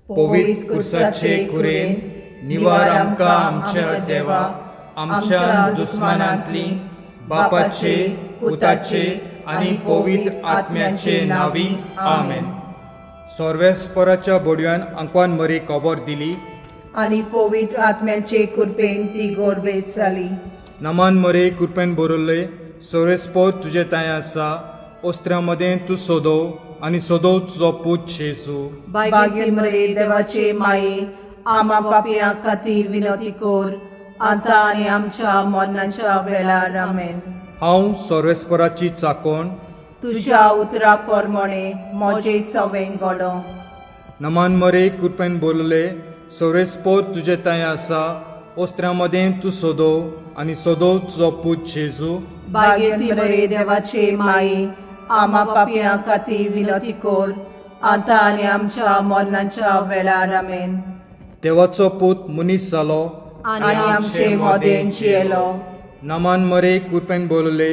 पवित्र कुसाचे कुरेन निवार आमकां आमच्या देवा आमच्या दुस्मानांतली बापाचे पुताचे आनी पवित्र आत्म्याचे नावी आमेन. सर्वेस्पराच्या बोडव्यान आंकवान मरी खबर दिली आनी पवित्र आत्म्याचे कृपेन ती गोरबेस जाली. नमान मरे कृपेन बरोल्ले सर्वेस्पर तुजे ताय आसा ओस्त्र्या मदें तूं सोदव आनी सोदव तुजो पूत जेजू. भाग्य मरे देवाचे माये आमा पापियां खातीर विनंती कोर आतां आनी आमच्या मरणाच्या वेळार आमेन. हांव सर्वेस्पराची चाकोण तुज्या उतरा प्रमाणे म्हजे सवें घडो. नमान मरे कृपेन बोलले सर्वेस्पर तुजे ताय आसा ओस्त्र्या मदें तूं सोदव आनी सोदव तुजो पूत जेजू. भाग्य मरे देवाचे माये आमा पापियां खातीर विनंती कोर आतां आनी आमच्या मरणाच्या वेळार आमेन. देवाचो पूत मनीस जालो आनी आमचे मोदें जियेलो. नमान मरे कृपेन बोलले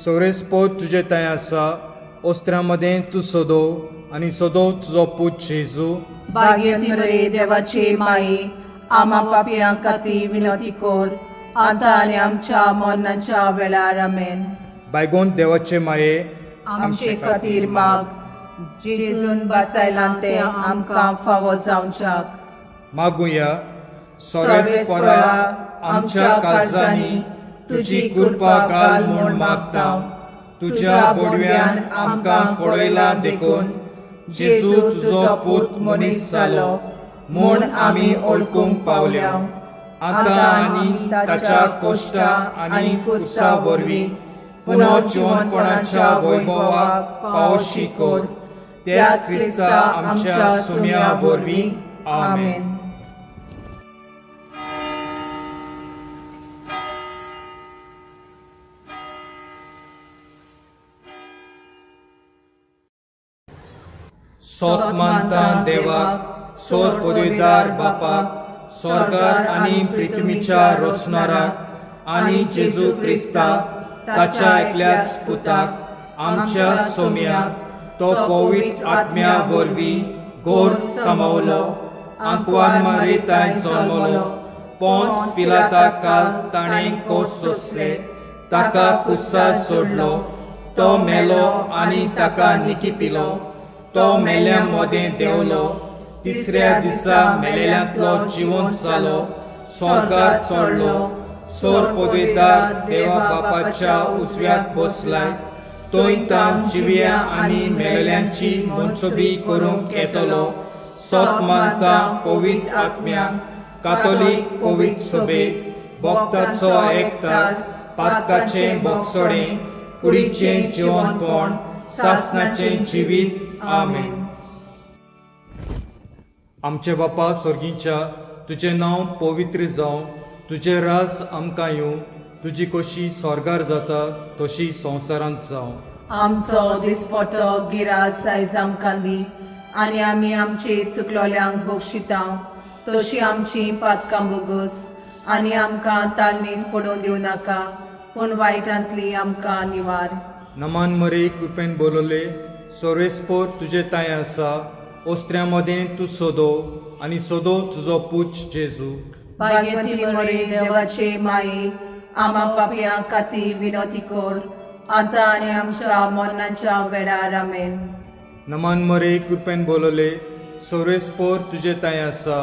सर्वेस्पर तुजे ताय आसा ओस्त्र्या मदें तूं सोदव आनी सोदव तुजो पूत जेजू. भाग्य मरे देवाचे माये आमा पापियां खातीर विनंती कोर आतां आनी आमच्या मरणाच्या वेळार आमेन. बायगोन देवाचे माये आमचे खातीर माग जेजून बासायलां ते आमकां फावो जावच्याक. मागुया सर्वेस्परा आमच्या काळजांनी तुजी कृपा घाल म्हूण मागता. तुज्या बोडव्यान आमकां पळयला देखून जेजू तुजो पूत मनीस जालो म्हूण आमी ओळखूंक पावल्या. आतां आनी ताच्या कोश्टा आनी फुरसा वरवीं पुनर्जीवनपणाच्या वैभवाक पावशी कोर. त्याच क्रिस्ता आमच्या सुम्या वरवीं आमेन. सोत मानता देवाक सोर पदवीदार बापाक स्वर्गार आनी पृथ्वीच्या रचणाराक आनी जेजू क्रिस्ताक ताच्या एकल्याच पुताक आमच्या सोम्याक तो पवित्र आत्म्या वरवीं गोर सामावलो. आंकवान मारिताय जल्मलो पोंच पिलाता काल ताणें कोस सोंसले ताका कुस्सात सोडलो. तो मेलो आनी ताका निकिपिलो. तो मेल्या मदें देंवलो. तिसऱ्या दिसा मेलेल्यांतलो जिवंत जालो स्वर्गार चडलो. सोर पदवीदार देवा बापाच्या उजव्याक बसलाय. तोय तान जिव्या आनी मेलेल्यांची मनसुबी करूंक येतलो. सोत मानता पवित्र आत्म्याक कातोलीक पवित्र सभेक भक्तांचो एकठार पातकाचें बोगसोडें कुडीचें जिवंतपण सासणाचें जिवीत आमेन. आमचे बापा स्वर्गीच्या तुजें नांव पवित्र जावं. तुजें रास आमकां येवं. तुजी कशी स्वर्गार जाता तशी संवसारांत जावं. आमचो दिसपटो गिरास आयज आमकां दी आनी आमी आमचे चुकलोल्यांक बक्षिता तशी आमची पातकां बोगस आनी आमकां ताळणेन पडून दिवं नाका पूण वायटांतली आमकां निवार. नमान मरे कृपेन बोलले सर्वेस्पर तुजे ताय आसा ओस्त्र्या मदें तूं सोदव आनी सोदव तुजो पूत जेजू. भाग्यवती मरे देवाचे माये आमा पापियां खातीर विनंती कोर आतां आनी आमच्या मरणाच्या वेळार आमेन. नमान मरे कृपेन बोलले सर्वेस्पर तुजे ताय आसा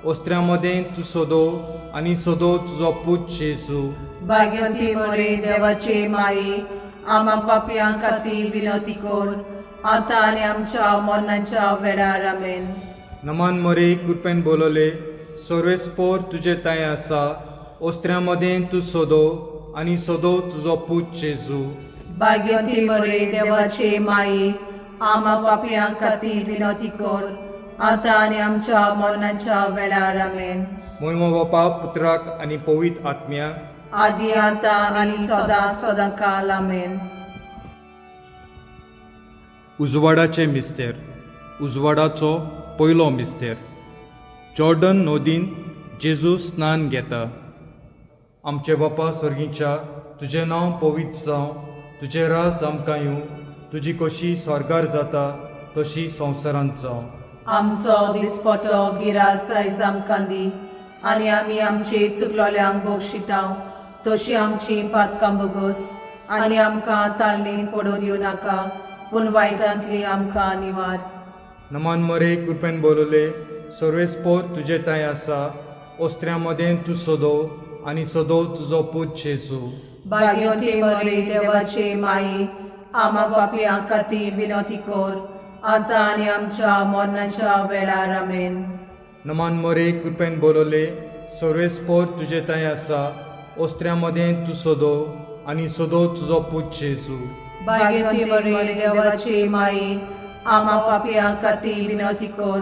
ओस्त्र्या मदें तूं सोदव आनी सोदव तुजो पूत जेजू. भाग्यवती मरे देवाचे माये आमा पापियां खातीर विनंती कोर आतां आनी आमच्या मरणाच्या वेळार आमेन. नमान मरे कृपेन बोलले सर्वेस्पर तुजे ताय आसा ओस्त्र्या मदें तूं सोदव आनी सोदव तुजो पूत जेजू. भाग्यवती मरे देवाचे माये आमा पापियां खातीर विनंती कोर आतां आनी आमच्या मरणाच्या वेळार आमेन. मोयमो बापा पुत्राक आनी पवित्र आत्म्याक आदी आतां आनी सदां सदांकाल आमेन. उजवाडाचे मिस्तेर. उजवाडाचो पयलो मिस्तेर. जॉर्डन नदीन जेजू स्नान घेता. आमचे बापा स्वर्गीच्या तुजें नांव पवित्र जावं. तुजें रास आमकां येवं. तुजी कशी स्वर्गार जाता तशी संवसारांत जावं. आमचो दिसपटो गिरास आयज आमकां दी आनी आमी आमचे चुकलोल्यांक बक्षिता तशी आमची पातकां बोगस आनी आमकां ताळणेन पडोवन दिवं नाका पूण वायटांतली आमकां निवार. नमान मरे कृपेन बोलले सर्वेस्पोर तुजे ताय आसा ओस्त्र्यां मदें तूं सोदो आनी सोदो तुजो पूत जेजू. भाग्यवती मरे देवाचे माई आमा पापयां खातीर विनोती कोर आतां आनी आमच्या मरणाच्या वेळार आमेन. नमान मरे कृपेन बोलले सर्वेस्पोर तुजे ताय आसा ओस्त्र्यां मदें तूं सोदो आनी सोदो तुजो पूत जेजू. भाग्यवती मरे देवाचे माई आमा पापयां खातीर विनोती कोर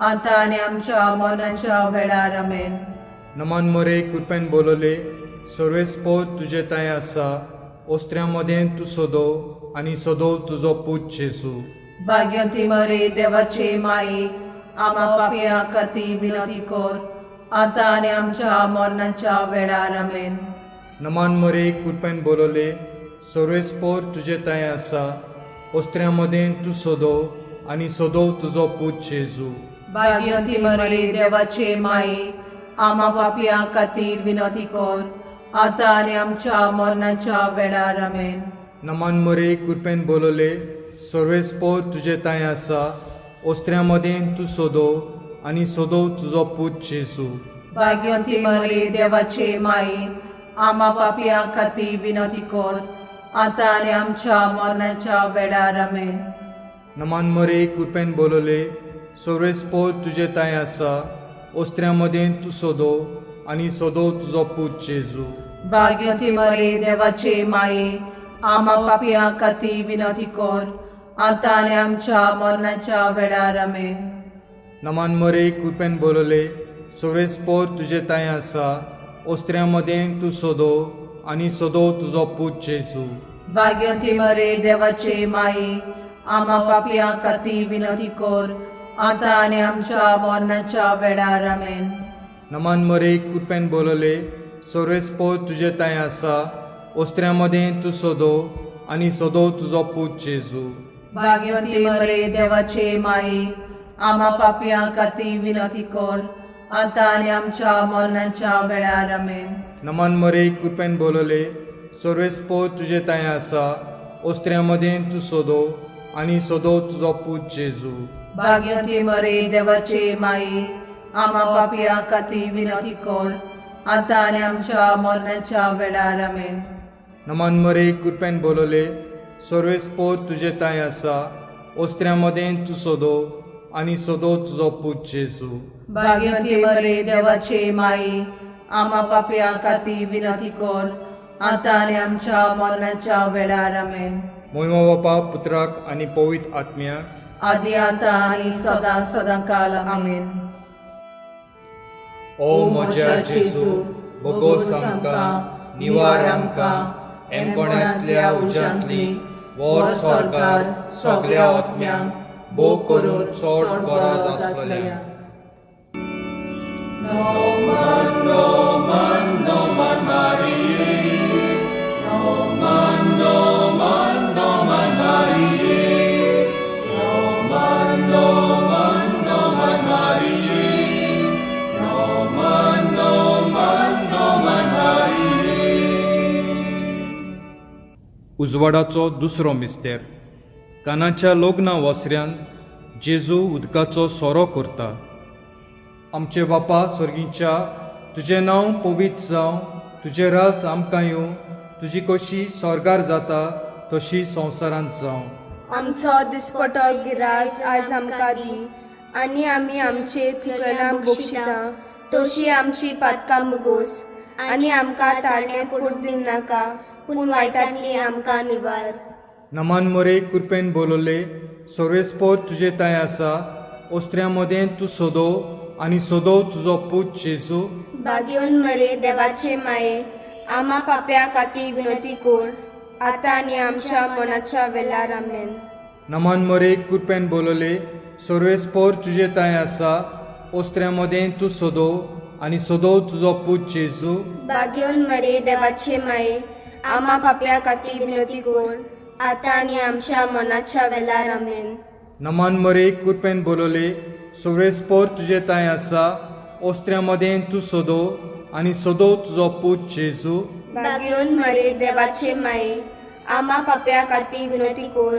आतां आनी आमच्या मरणाच्या वेळार आमेन. नमान मरे कृपेन बोलले सर्वेस्पोर तुजे ताय आसा ओस्त्र्यां मदें तूं सोदो आनी सोदो तुजो पूत जेजू. भाग्यवती मरे देवाचे माई आमा पापयां खातीर विनोती कोर आतां आनी आमच्या मरणाच्या वेळार आमेन. नमान मरे कृपेन बोलले सर्वेस्पोर तुजे ताय आसा ओस्त्र्यां मदें तूं सोदो आनी सोदो तुजो पूत जेजू. भाग्यवती मरे देवाचे माई आमा पापयां खातीर विनोती कोर आतां आनी आमच्या मरणाच्या वेळार आमेन. नमान मरे कृपेन बोलले सर्वेस्पोर तुजे ताय आसा ओस्त्र्यां मदें तूं सोदो आनी सोदो तुजो पूत जेजू. भाग्यवती मरे देवाचे माई आमा पापयां खातीर विनोती कोर आतां आनी आमच्या मरणाच्या वेळार आमेन. नमान मरे कृपेन बोलले सर्वेस्पोर तुजे ताय आसा ओस्त्र्यां मदें तूं सोदो आनी सोदो तुजो पूत जेजू. भाग्यवती मरे देवाचे माई आमा पापयां खातीर विनोती कोर आतां आनी आमच्या मरणाच्या वेळार आमेन. नमान मरे कृपेन बोलले सर्वेस्पोर तुजे ताय आसा ओस्त्र्यां मदें तूं सोदो आनी सोदो तुजो पूत जेजू. भाग्यवती मरे देवाचे माई आमा पापयां खातीर विनोती कोर आतां आनी आमच्या मरणाच्या वेळार आमेन. नमान मरे कृपेन बोलले सर्वेस्पोर तुजे ताय आसा ओस्त्र्यां मदें तूं सोदो आनी सोदो तुजो पूत जेजू. भाग्यवती मरे देवाचे माई आमा पापयां खातीर विनोती कोर आतां आनी आमच्या मरणाच्या वेळार आमेन. नमान मरे कृपेन बोलले सर्वेस्पोर तुजे ताय आसा ओस्त्र्यां मदें तूं सोदो आनी सोदो तुजो पूत जेजू. भाग्यवती मरे देवाचे माई आमा पापयां खातीर विनोती कोर आतां आनी आमच्या मरणाच्या वेळार आमेन. नमान मरे कृपेन बोलले सर्वेस्पोर तुजे ताय आसा ओस्त्र्यां मदें तूं सोदो आनी सोदो तुजो पूत जेजू. भाग्यवती मरे देवाचे माई आमा पापयां खातीर विनोती कोर आतां आनी आमच्या मरणाच्या वेळार आमेन. मोहिमा बापा पुत्राक आनी पवित्र आत्म्याक आदी आतां आनी सदां सदांकाल आमेन. ओ म्हज्या जेजू बोगोस आमकां निवार आमकां एमकोण्यांतल्या उज्यांतली वर सरकार सगळ्या आत्म्यांक भोग करून चड गरज आसलेल्या. उजवाडाचो दुसरो मिस्तेर. कानाच्या लग्ना वसऱ्यान जेजू उदकाचो सोरो करता. आमचे बापा स्वर्गीच्या तुजें नांव पवित्र जावं, तुजें रास आमकां येवं, तुजी कशी स्वर्गार जाता तशी संवसारांत जावं. आमचो दिसपटो गिरास आयज आमकां दी आनी आमी आमचे चुकल्यांक बक्षिता तशी आमची पातकां बोगोस आनी आमकां ताळणेत पडूंक दिवं नाका पूण वायटांतली आमकां निवार. नमान मरे कृपेन बोलले सर्वेस्पोर तुजे ताय आसा ओस्त्र्यां मदें तूं सोदो आनी सोदो तुजो पूत जेजू. भाग्यवन मरे देवाचे माये आमा पाप्या खातीर विनोती कोर आतां आनी आमच्या मनाच्या वेळार आमेन. नमान मरे कृपेन बोलले सर्वेस्पोर तुजे ताय आसा ओस्त्र्यां मदें तूं सोदो आनी सोदो तुजो पूत जेजू. भाग्यवन मरे देवाचे माये आमा पाप्या खातीर विनोती कोर आतां आनी आमच्या मनाच्या वेळार आमेन. नमान मरे कृपेन बोलले सुरेस्पोर तुजे ताय आसा ओस्त्र्यां मदें तूं सोदो आनी सोदो तुजो पूत जेजू भाग्योन मरे देवाचे माये आम्हा पाप्या खातीर विनोती कोर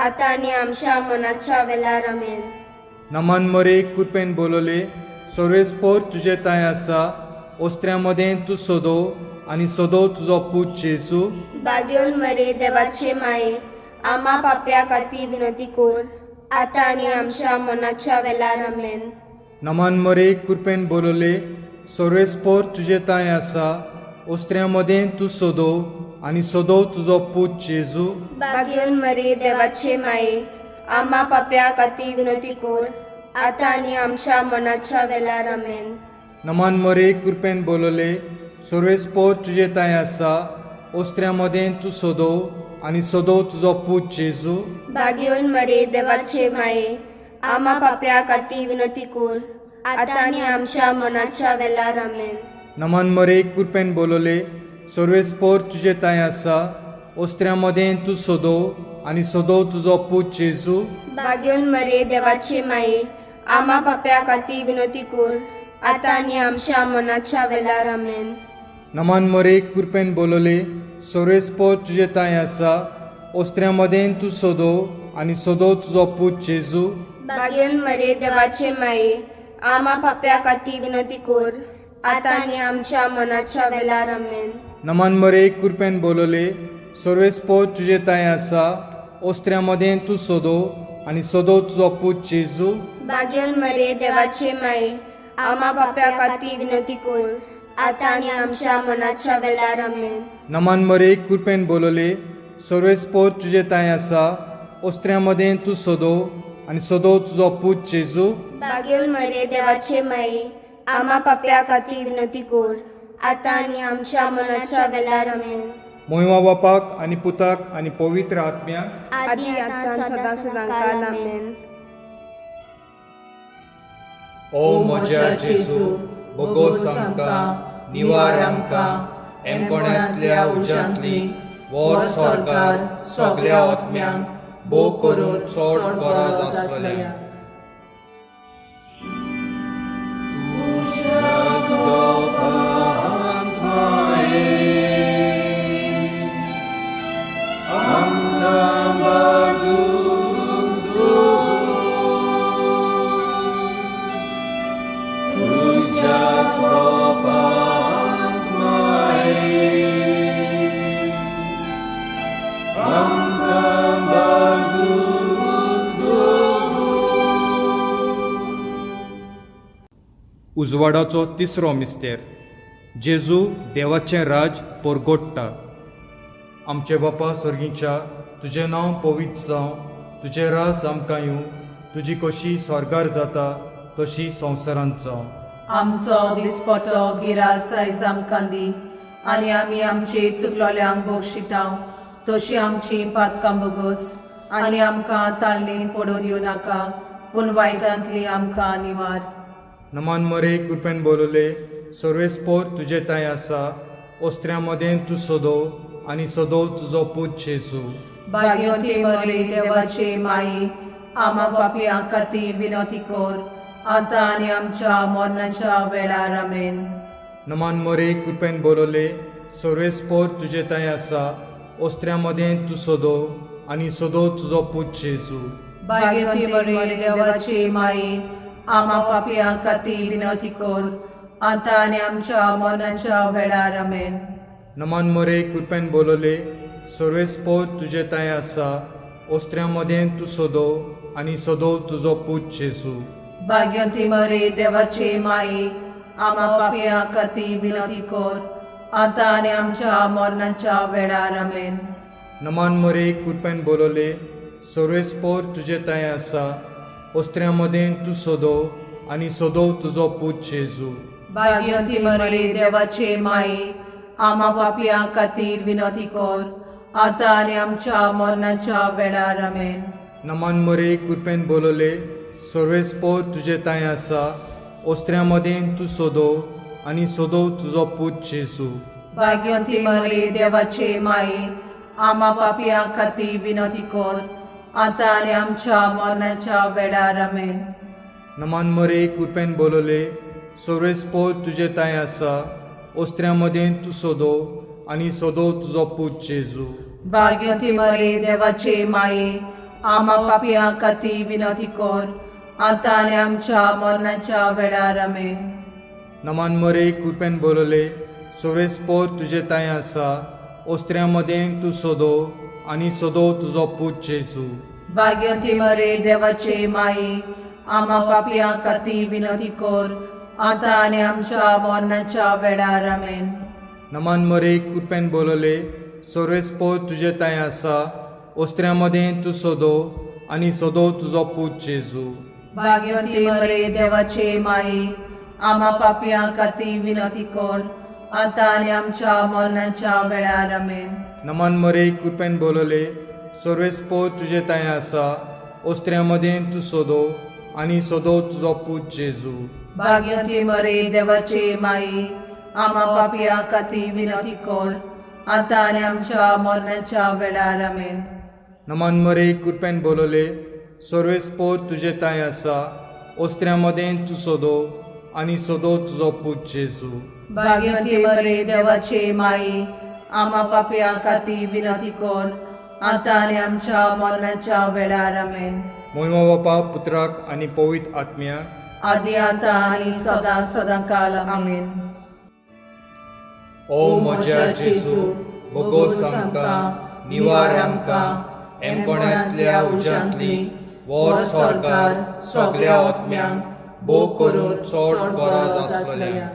आता आनी आमच्या मनाच्या वेळार आमेन. नमान मरे कृपेन बोलोले सुरेस्पोर तुजे ताय आसा ओस्त्र्यां मदें तूं सोदो आनी सोदो तुजो पूत जेजू भाग्योन मरे देवाचे माये आम्हा पाप्या खातीर विनोती कोर आता आनी आमच्या मनाच्या वेळार आमेन. नमान मरे कृपेन बोलोले सुरेस्पोर तुजे ताय आसा ओस्त्र्यां मदें तूं सोदो आनी सोदो तुजो पूत जेजू भाग्योन मरे देवाचे माये आम्हा पाप्या खातीर विनोती कोर आता आनी आमच्या मनाच्या वेळार आमेन. नमान मरे कृपेन बोलोले सुरेस्पोर तुजे ताय आसा ओस्त्र्यां मदें तूं सोदो आनी सोदो तुजो पूत जेजू भाग्योन मरे देवाचे माये आम्हा पाप्या खातीर विनोती कोर आता आनी आमच्या मनाच्या वेळार आमेन. नमान मरे कृपेन बोलोले सुरेस्पोर तुजे ताय आसा ओस्त्र्यां मदें तूं सोदो आनी सोदो तुजो पूत जेजू भाग्योन मरे देवाचे माये आम्हा पाप्या खातीर विनोती कोर आता आनी आमच्या मनाच्या वेळार आमेन. नमान मरे कृपेन बोलोले सुरेस्पोर तुजे ताय आसा ओस्त्र्यां मदें तूं सोदो आनी सोदो तुजो पूत जेजू भाग्योन मरे देवाचे माये आम्हा पाप्या खातीर विनोती कोर आता आनी आमच्या मनाच्या वेळार आमेन. नमान मरे कृपेन बोलोले सुरेस्पोर तुजे ताय आसा ओस्त्र्यां मदें तूं सोदो आनी सोदो तुजो पूत जेजू भाग्योन मरे देवाचे माये आम्हा पाप्या खातीर विनोती कोर आता आनी आमच्या मनाच्या वेळार आमेन. नमान मरे कृपेन बोलोले सुरेस्पोर तुजे ताय आसा ओस्त्र्यां मदें तूं सोदो आनी सोदो तुजो पूत जेजू भाग्योन मरे देवाचे माये आम्हा पाप्या खातीर विनोती कोर आता आनी आमच्या मनाच्या वेळार आमेन. मोहिमा बापाक आनी पुताक आनी पवित्र आत्म्याक आदी आतां सदां सदांकाल आमेन. ओ म्हज्या जेजू बोगोस आमकां निवार आमकां एमकोण्यांतल्या उज्यांतली वोर सरकार सगळ्या आत्म्यांक भोव करून चड गरज आसतल्या. उजवाडाचो तिसरो मिस्तेर जेजू देवाचें राज परगोडटा. आमचे बापा स्वर्गीच्या तुजें नांव पवित्र जावं तुजें राज आमकां येवं तुजी कशी स्वर्गार जाता तशी संवसारांत जावं. आमचो दिसपटो गिरास आयज आमकां दी आनी आमी आमचे चुकलोल्यांक बक्षिता तशी आमची पातकां बोगोस आनी आमकां ताळणेन पडोवन येवं नाका पूण वायटांतली आमकां निवार. नमान मरे कृपेन बोलोले सर्वेस्पोर तुजे ताय आसा ओस्त्र्यां मदें तूं सोदो आनी सोदो तुजो पूत जेजू भाग्यवती मरे देवाचे माये आम्हा पापयां खातीर विनोती कोर आतां आनी आमच्या मरणाच्या वेळार आमेन. नमान मरे कृपेन बोलोले सर्वेस्पोर तुजे ताय आसा ओस्त्र्यां मदें तूं सोदो आनी सोदो तुजो पूत जेजू भाग्यवती मरे देवाचे माये आम्हा पापयां खातीर विनोती कोर आतां आनी आमच्या मरणाच्या वेळार आमेन. नमान मरे कृपेन बोलोले सर्वेस्पोर तुजे ताय आसा ओस्त्र्यां मदें तूं सोदो आनी सोदो तुजो पूत जेजू भाग्यवती मरे देवाचे माये आम्हा पापयां खातीर विनोती कोर आतां आनी आमच्या मरणाच्या वेळार आमेन. नमान मरे कृपेन बोलोले सर्वेस्पोर तुजे ताय आसा ओस्त्र्यां मदें तूं सोदो आनी सोदो तुजो पूत जेजू भाग्यवती मरे देवाचे माये आम्हा पापयां खातीर विनोती कोर आतां आनी आमच्या मरणाच्या वेळार आमेन. नमान मरे कृपेन बोलोले सर्वेस्पोर तुजे ताय आसा ओस्त्र्यां मदें तूं सोदो आनी सोदो तुजो पूत जेजू भाग्यवती मरे देवाचे माये आम्हा पापयां खातीर विनोती कोर आतां आनी आमच्या मरणाच्या वेळार आमेन. नमान मरे कृपेन बोलले सर्वेस्पोर तुझे ताय आसा ओस्त्र्यां मदें तूं सोदो आनी सोदो तुजो पूत जेजू भाग्यवती मरे देवाचे माये आमा पापिया खातीर विनंती कर आता आनी आमच्या मरणाच्या वेळार आमेन. नमान मरे कृपेन बोलले सर्वेस्पोर तुझे ताय आसा ओस्त्र्यां मदें तूं सोदो आनी सोदो तुजो पूत जेजू भाग्यवती मरे देवाचे माये आमा पापिया खातीर विनंती कर आता आनी आमच्या मरणाच्या वेळार आमेन. नमान मरे कृपेन बोलले सर्वेस्पोर तुझे ताय आसा ओस्त्र्यां मदें तूं सोदो आनी सोदो तुजो पूत जेजू भाग्यवती मरे देवाचे माये आमा पापिया खातीर विनंती कर आता आनी आमच्या मरणाच्या वेळार आमेन. नमान मरे कृपेन बोलले सर्वेस्पोर तुझे ताय आसा ओस्त्र्यां मदें तूं सोदो आनी सोदो तुजो पूत जेजू भाग्यवती मरे देवाचे माये आमा पापिया खातीर विनंती कर आता आनी आमच्या मरणाच्या वेळार आमेन. नमान मरे कृपेन बोलले सर्वेस्पोर तुझे ताय आसा ओस्त्र्यां मदें तूं सोदो आनी सोदो तुजो पूत जेजू भाग्यवती मरे देवाचे माये आमा पापिया खातीर विनंती कर आता आनी आमच्या मरणाच्या वेळार आमेन. मोहिमा बापा पुत्राक आनी पवित्र आत्म्याक आदी आता आनी सदां सदां काल आमेन. ओ म्हज्या जेजू भोगोस आमकां निवार आमकां एमकोण्यांतल्या उज्यांतली वोर सरकार सगळ्या आत्म्यांक भोग करून चड गरज आसलेल्या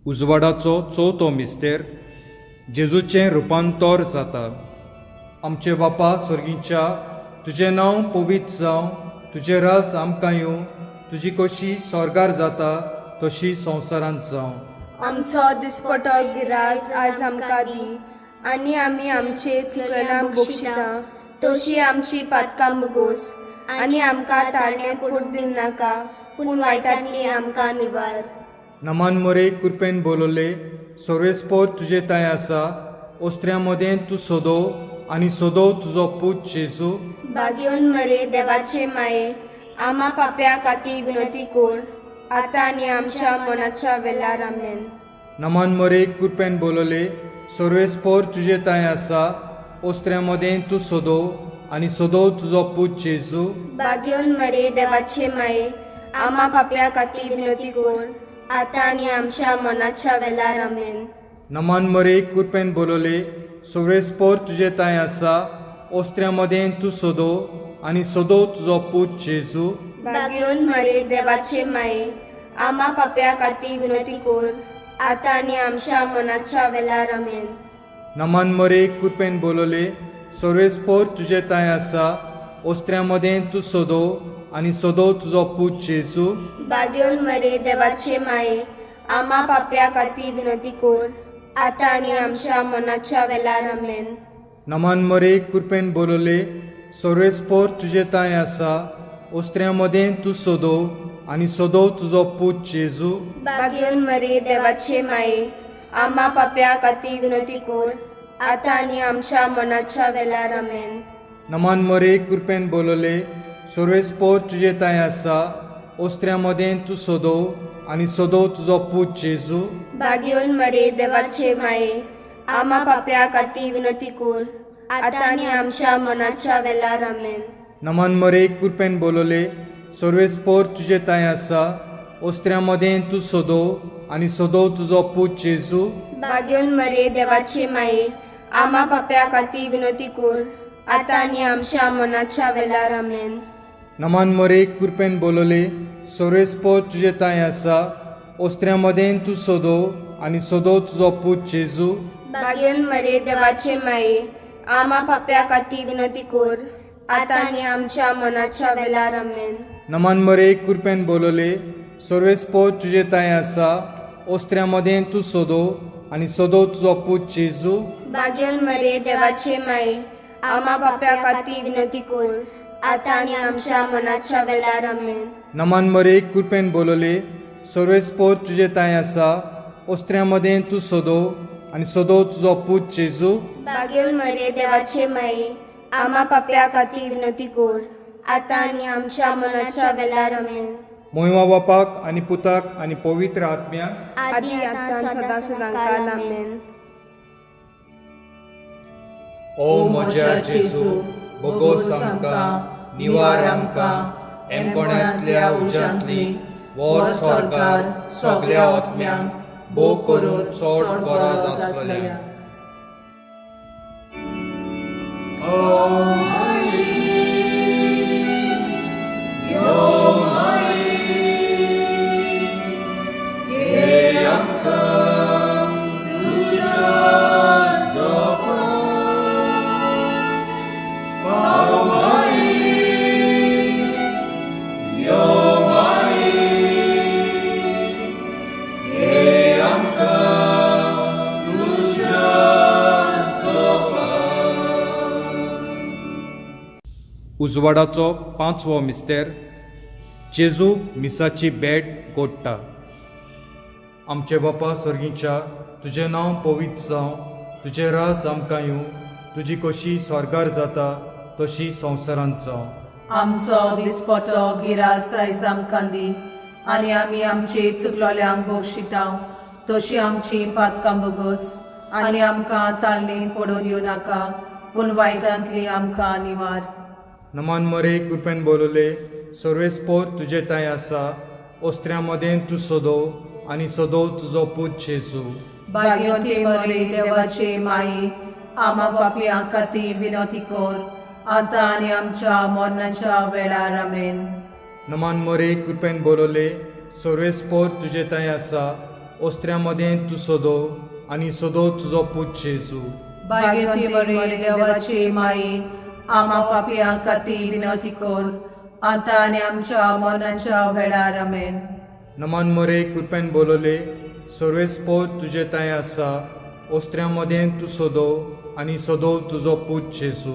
उजवाडाचो चवथो मिस्तेर जेजूचें रुपांतर जाता. आमचे बापा स्वर्गीच्या तुजें नांव पवित्र जावं तुजें रास आमकां येवं तुजी कशी स्वर्गार जाता तशी संवसारांत जावं. आमचो दिसपटो गिरास आज आमकां दी आनी आमी आमचे चुकलांक बक्षिता तशी आमची पातकां बगोस आनी आमकां ताळण्यात पडूंक दिनाका पूण वायटांतली आमकां निवार. नमान मरे कृपेन बोलले सर्वेस्पोर तुजे ताय आसा ओस्त्र्यां मदें तूं सोदो आनी सोदो तुजो पूत जेजू भाग्यवन मरे देवाचे माये आमा पाप्या खातीर विनंती कर आता आनी आमच्या मनाच्या वेळार आमेन. नमान मरे कृपेन बोलले सर्वेस्पोर तुजे ताय आसा ओस्त्र्यां मदें तूं सोदो आनी सोदो तुजो पूत जेजू भाग्यवन मरे देवाचे माये आमा पाप्या खातीर विनंती कर आता आनी आमच्या मनाच्या वेळार आमेन. नमान मरे कृपेन बोलले सर्वेस्पोर तुजे ताय आसा ओस्त्र्यां मदें तूं सोदो आनी सोदो तुजो पूत जेजू भाग्यवन मरे देवाचे माये आमा पाप्या खातीर विनंती कर आता आनी आमच्या मनाच्या वेळार आमेन. नमान मरे कृपेन बोलले सर्वेस्पोर तुजे ताय आसा ओस्त्र्यां मदें तूं सोदो आनी सोदो तुजो पूत जेजू भाग्यवन मरे देवाचे माये आमा पाप्या खातीर विनंती कर आता आनी आमच्या मनाच्या वेळार आमेन. नमान मरे कृपेन बोलले सर्वेस्पोर तुजे ताय आसा ओस्त्र्यां मदें तूं सोदो आनी सोदो तुजो पूत जेजू भाग्यवन मरे देवाचे माये आमा पाप्या खातीर विनंती कर आता आनी आमच्या मनाच्या वेळार आमेन. नमान मरे कृपेन बोलले सर्वेस्पोर तुजे ताय आसा ओस्त्र्यां मदें तूं सोदो आनी सोदो तुजो पूत जेजू भाग्यवन मरे देवाचे माये आमा पाप्या खातीर विनंती कर आता आनी आमच्या मनाच्या वेळार आमेन. नमान मरे कृपेन बोलले सर्वेस्पोर तुजे ताय आसा ओस्त्र्यां मदें तूं सोदो आनी सोदो तुजो पूत जेजू भाग्यवन मरे देवाचे माये आमा पाप्या खातीर विनंती कर आता आनी आमच्या मनाच्या वेळार आमेन. नमान मरे कृपेन बोलले सर्वेस्पोर तुजे ताय आसा ओस्त्र्यां मदें तूं सोदो आनी सोदो तुजो पूत जेजू भाग्यवन मरे देवाचे माये आमा पाप्या खातीर विनंती कर आता आणि आमच्या मनाच्या वेळार आमेन. नमान मरे कृपेन बोलले सर्वेस्पो तुझे ताय आसा ओस्त्र्या मदें तूं सोदो आनी सोदो तुजो पूत जेजू. भाग्यवान मरे देवाचे माई, आम्हा पाप्या खातीर विनंती कर, आता आणि आमच्या मनाच्या वेळार आमेन. नमान मरे कृपेन बोलले सर्वेस्पो तुझे ताय आसा ओस्त्र्या मदें तूं सोदो आनी सोदो तुजो पूत जेजू. भाग्यवान मरे देवाचे माई, आम्हा पाप्या खातीर विनंती कर, आता आणि आमच्या मनाच्या वेळार आमेन. मोहिमा बापाक आनी पुताक आनी पवित्र आत्म्याक आदी आता सदा सदांकाल आमेन. ओ म्हज्या जेजू बोगोस आमकां निवार आमकां एमकोण्यांतल्या उज्यांतली वोर सरकार सगळ्या आत्म्यांक भोग करून चड गरज आसलेल्या. उजवाडाचो 5वो मिस्तेर जेजू मिसाची बेट गोडटा. आमचे बापा स्वर्गीच्या तुजें नांव पवित्र जावं, तुजें रास आमकां येवं, तुजी कशी स्वर्गार जाता तशी संवसारांत जावं. आमचो दिसपटो गिरास आयज आमकां दी, आनी आमी आमचे चुकलोल्यांक बक्षिता तशी आमची पातकां बोगोस, आनी आमकां ताळणी पडून दिवं नाका, पूण वायटांतली आमकां निवार. नमान मरे कृपेन बोलले सर्वेस्पोर तुजे ताय आसा ओस्त्र्या मदें तूं सोदो आनी सोदो तुजो पूत जेजू. भाग्यवती मरे देवाचे माई, आम्हा पापयां खातीर विनंती कर, आता आनी आमच्या मरणाच्या वेळार आमेन. नमान मरे कृपेन बोलले सर्वेस्पोर तुजे ताय आसा ओस्त्र्या मदें तूं सोदो आनी सोदो तुजो पूत जेजू. भाग्यवती मरे देवाचे माई, आम्हा पापयां खातीर विनंती कर, आता आनी आमच्या मरणाच्या वेळार आमेन. नमान मरे कृपेन बोलले सर्वेस्पोर तुजे ताय आसा ओस्त्र्या मदें तूं सोदो आनी सोदो तुजो पूत जेजू.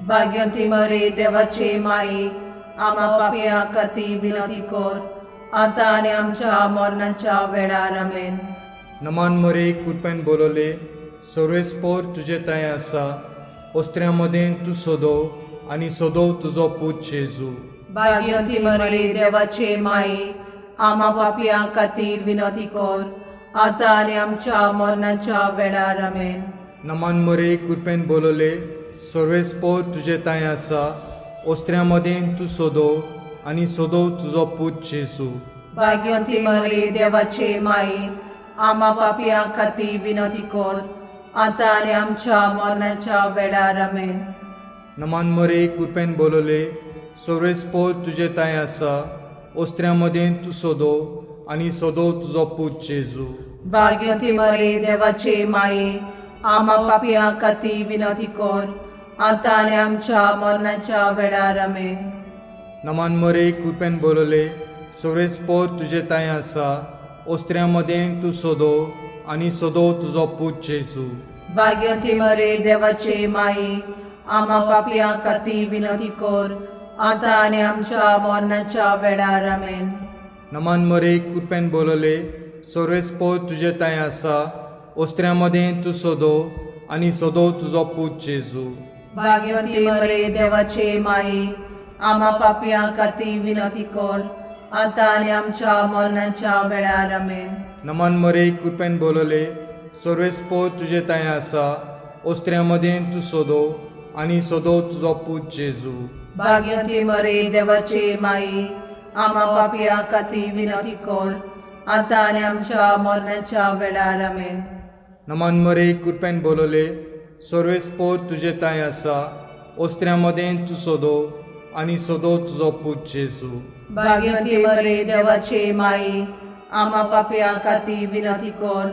भाग्यवती मरे देवाचे माई, आम्हा पापयां खातीर विनंती कर, आता आनी आमच्या मरणाच्या वेळार आमेन. नमान मरे कृपेन बोलले सर्वेस्पोर तुजे ताय आसा ओस्त्र्या मदें तूं सोदो आनी सोदो तुजो पूत जेजू. भाग्यवती मरे देवाचे माई, आम्हा पापयां खातीर विनंती कर, आता आनी आमच्या मरणाच्या वेळार आमेन. नमान मरे कृपेन बोलले सर्वेस्पोर तुजे ताय आसा ओस्त्र्या मदें तूं सोदो आनी सोदो तुजो पूत जेजू. भाग्यवती मरे देवाचे माई, आम्हा पापयां खातीर विनंती कर, आता आनी आमच्या मरणाच्या वेळार आमेन. नमान मरे कृपेन बोलले सर्वेस्पोर तुजे ताय आसा ओस्त्र्या मदें तूं सोदो आनी सोदो तुजो पूत जेजू. भाग्यवती मरे देवाचे माई, आम्हा पापयां खातीर विनंती कर, आता आनी आमच्या मरणाच्या वेळार आमेन. नमान मरे कृपेन बोलले सर्वेस्पोर तुजे ताय आसा ओस्त्र्या मदें तूं सोदो आनी सोदो तुजो पूत जेजू. भाग्यवती मरे देवाचे माई, आम्हा पापयां खातीर विनंती कर, आता आनी आमच्या मरणाच्या वेळार आमेन. नमान मरे कृपेन बोलले सर्वेस्पोर तुजे ताय आसा ओस्त्र्या मदें तूं सोदो आनी सोदो तुजो पूत जेजू. भाग्यवती मरे देवाचे माई, आम्हा पापयां खातीर विनंती कर, आता आनी आमच्या मरणाच्या वेळार आमेन. नमान मरे कृपेन बोलले सर्वेस्पोर तुजे ताय आसा ओस्त्र्या मदें तूं सोदो आनी सोदो तुजो पूत जेजू. भाग्यवती मरे देवाचे माई, आम्हा पापयां खातीर विनंती कर, आता आनी आमच्या मरणाच्या वेळार आमेन. नमान मरे कृपेन बोलले सर्वेस्पोर तुजे ताय आसा ओस्त्र्या मदें तूं सोदो आनी सोदो तुजो पूत जेजू. भाग्यवती मरे देवाचे माई, आम्हा पापयां खातीर विनंती कर,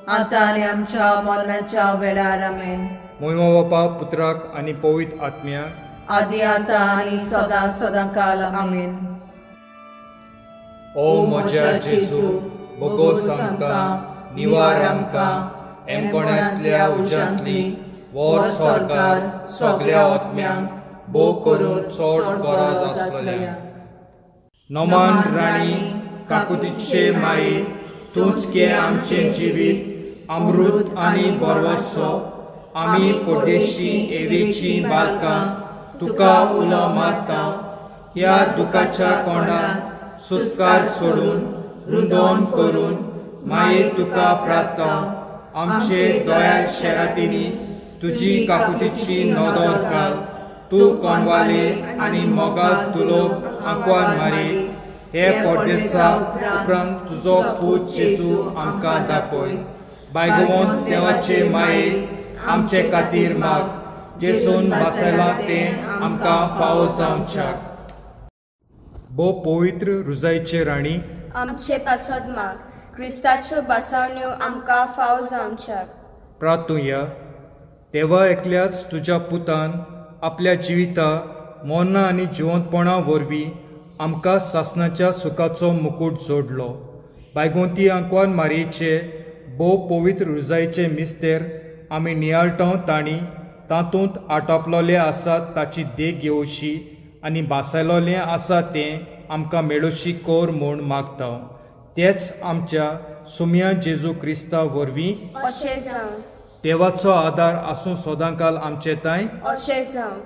आता आनी आमच्या मरणाच्या वेळार आमेन. मोहिमा बापा पुत्राक आनी पवित्र आत्म्याक आदी आतां आनी सदां सदांकाल आमेन. ओ म्हज्या जेजू भोगोस आमकां निवार आमकां एमकोण्यांतल्या उज्यांतली वोर सरकार सगळ्या आत्म्यांक भोव करून चड गरज आसलेल्या. नोमान राणी काकुतीचे माये तूंच घे आमचें जिवीत अमृत आनी बरवसो. आमी पोटेशी एवेची बालकां तुका उलो मारता. ह्या दुखाच्या कोंडान सुस्कार सोडून रुंदोवन करून माये तुका प्रार्थना. आमचे दोयाल शेरातीनी तुजी काकुतीची नदर घाल. तूं कोणवाले आनी मोगाल तुलोक आंकवान मारी. हे पोटेसा उपरांत तुजो पूत जेजू आमकां दाखय. बायगोवन देवाचे माये आमचे खातीर माग. जेजून बासयलां तें आमकां फावो जावच्याक. भोव पवित्र रुजायेचे राणी आमचे पासत माग. क्रिस्ताच्यो बासावण्यो आमकां फाव जावच्याक. प्रार्थुया. देवा एकल्याच तुज्या पुतान आपल्या जिविता मोन्ना आनी जिवंतपणा वरवीं आमकां सासणाच्या सुखाचो मुकूट जोडलो. बायगोंती आंकवान मारयेचे भोव पवित्र रुजायेचे मिस्तेर आमी नियाळटाव तांणी तातूंत आटोपलोले आसात ताची देख घेवशी आनी बासायलोलें आसा तें आमकां मेळोशी कोर म्हूण मागता. तेच आमच्या सुम्या जेजू क्रिस्ता वरवीं अशें जावं. देवाचो आदार आसूं सदांकाल आमचे तांय. अशें जावं.